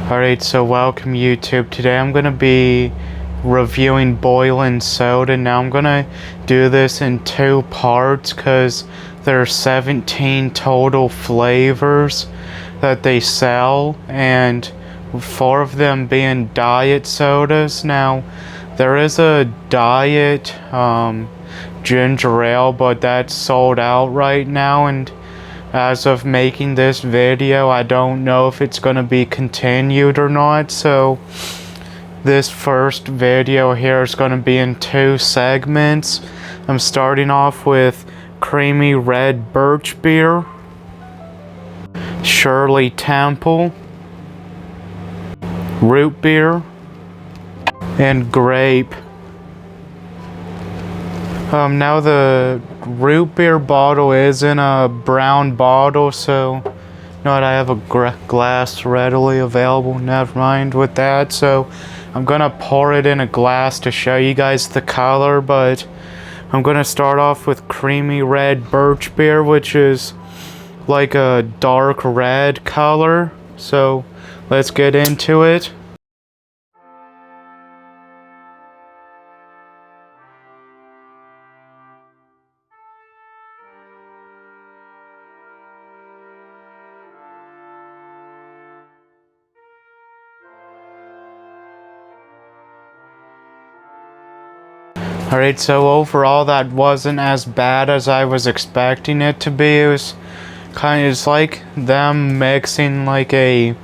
Alright, so welcome YouTube. Today I'm going to be reviewing Boylan soda. Now I'm going to do this in two parts because there are 17 total flavors that they sell, and 4 of them being diet sodas. Now there is a diet ginger ale, but that's sold out right now, and as of making this video, I don't know if it's going to be continued or not. So this first video here is going to be in 2 segments. I'm starting off with creamy red birch beer, Shirley Temple, root beer, and grape. Now the root beer bottle is in a brown bottle, so you know what, I have a glass readily available. Never mind with that. So I'm gonna pour it in a glass to show you guys the color, but I'm gonna start off with creamy red birch beer, which is like a dark red color. So let's get into it. Alright, so overall that wasn't as bad as I was expecting it to be. It was it's like them mixing like a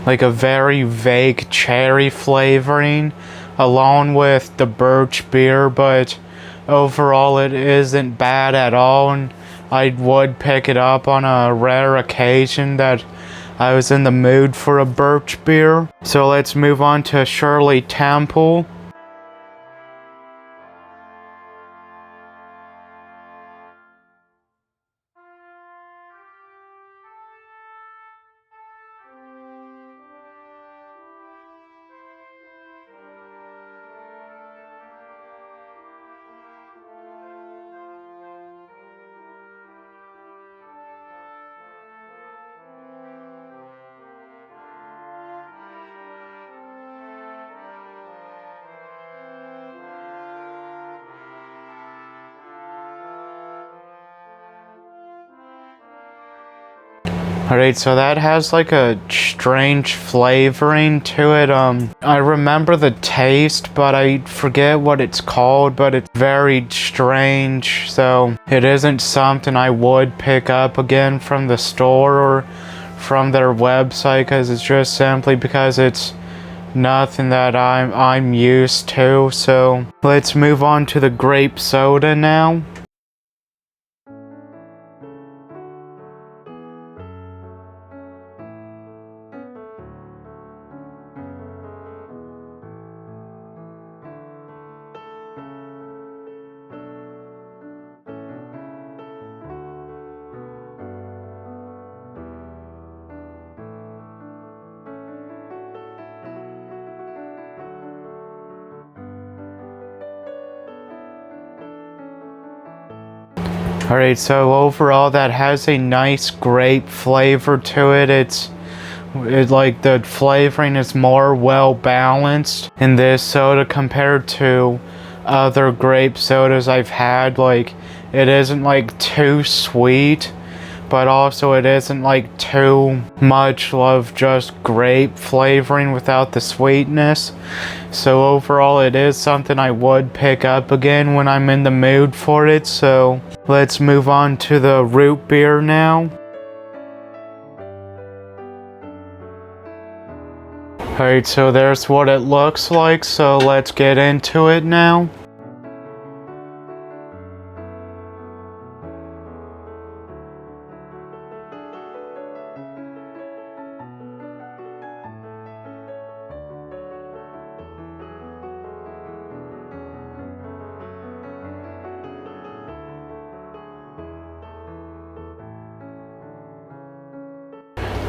very vague cherry flavoring along with the birch beer, but overall it isn't bad at all, and I would pick it up on a rare occasion that I was in the mood for a birch beer. So let's move on to Shirley Temple. Alright, so that has like a strange flavoring to it. I remember the taste, but I forget what it's called, but it's very strange. So it isn't something I would pick up again from the store or from their website, because it's just simply because it's nothing that I'm used to. So let's move on to the grape soda now. Alright, so overall that has a nice grape flavor to it. It's like the flavoring is more well balanced in this soda compared to other grape sodas I've had. Like, it isn't like too sweet, but also it isn't like too much of just grape flavoring without the sweetness. So overall it is something I would pick up again when I'm in the mood for it. So let's move on to the root beer now. Alright, so there's what it looks like, so let's get into it now.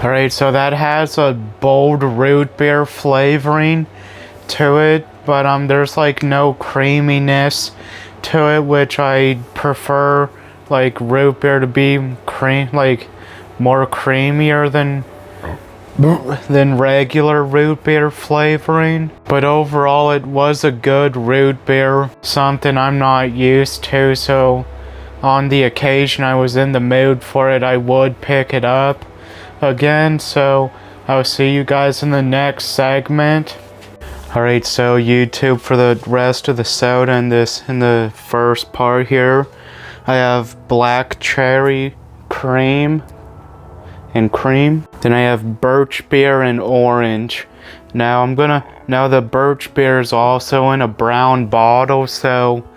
Alright, so that has a bold root beer flavoring to it, but there's like no creaminess to it, which I prefer like root beer to be more creamier than than regular root beer flavoring. But overall, it was a good root beer, something I'm not used to, so on the occasion I was in the mood for it, I would pick it up again. So I'll see you guys in the next segment. Alright, so YouTube, for the rest of the soda in the first part here, I have black cherry cream and cream. Then I have birch beer and orange. Now the birch beer is also in a brown bottle, so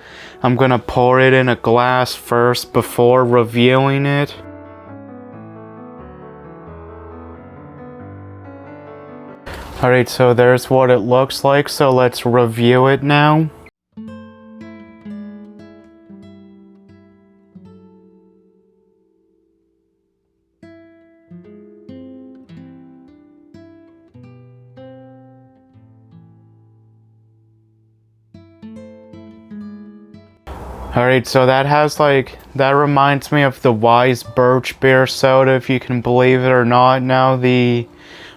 I'm gonna pour it in a glass first before reviewing it. Alright, so there's what it looks like, so let's review it now. Alright, so that reminds me of the Wise Birch Beer soda, if you can believe it or not. Now the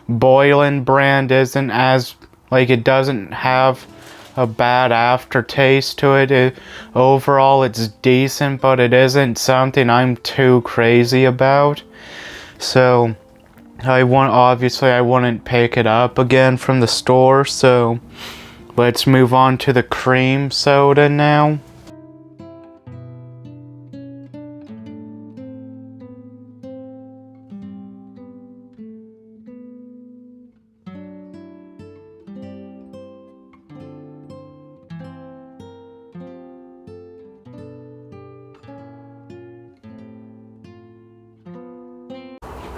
Boylan brand isn't as, it doesn't have a bad aftertaste to it. Overall it's decent, but it isn't something I'm too crazy about. So I wouldn't pick it up again from the store, so let's move on to the cream soda now.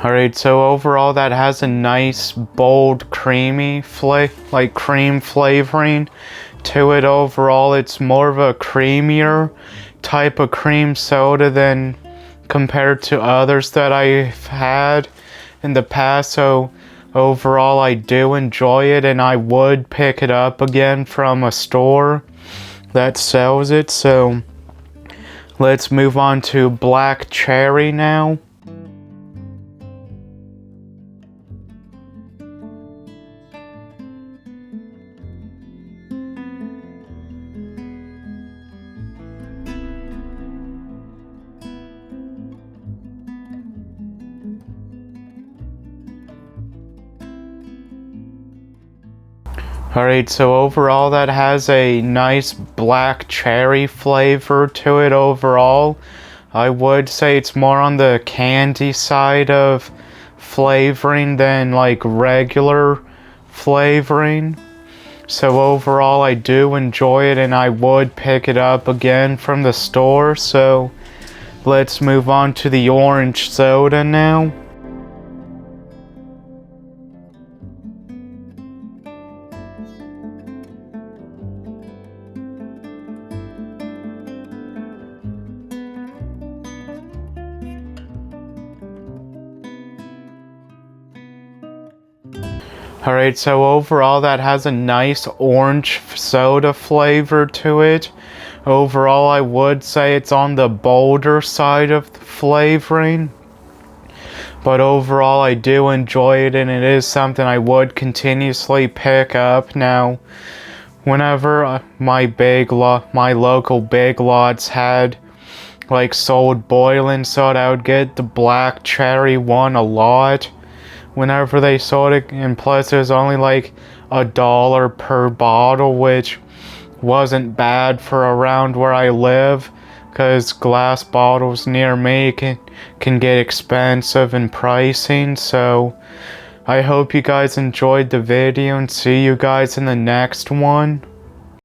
Alright, so overall that has a nice, bold, creamy cream flavoring to it. Overall, it's more of a creamier type of cream soda than compared to others that I've had in the past. So overall, I do enjoy it, and I would pick it up again from a store that sells it. So let's move on to black cherry now. Alright, so overall that has a nice black cherry flavor to it overall. I would say it's more on the candy side of flavoring than regular flavoring. So overall I do enjoy it, and I would pick it up again from the store. So let's move on to the orange soda now. Alright, so overall that has a nice orange soda flavor to it. Overall, I would say it's on the bolder side of the flavoring. But overall, I do enjoy it, and it is something I would continuously pick up. Now, whenever my local Big Lots had sold Boylan soda, I would get the black cherry one a lot whenever they sold it, and plus it was only $1 per bottle, which wasn't bad for around where I live, because glass bottles near me can get expensive in pricing. So I hope you guys enjoyed the video, and see you guys in the next one.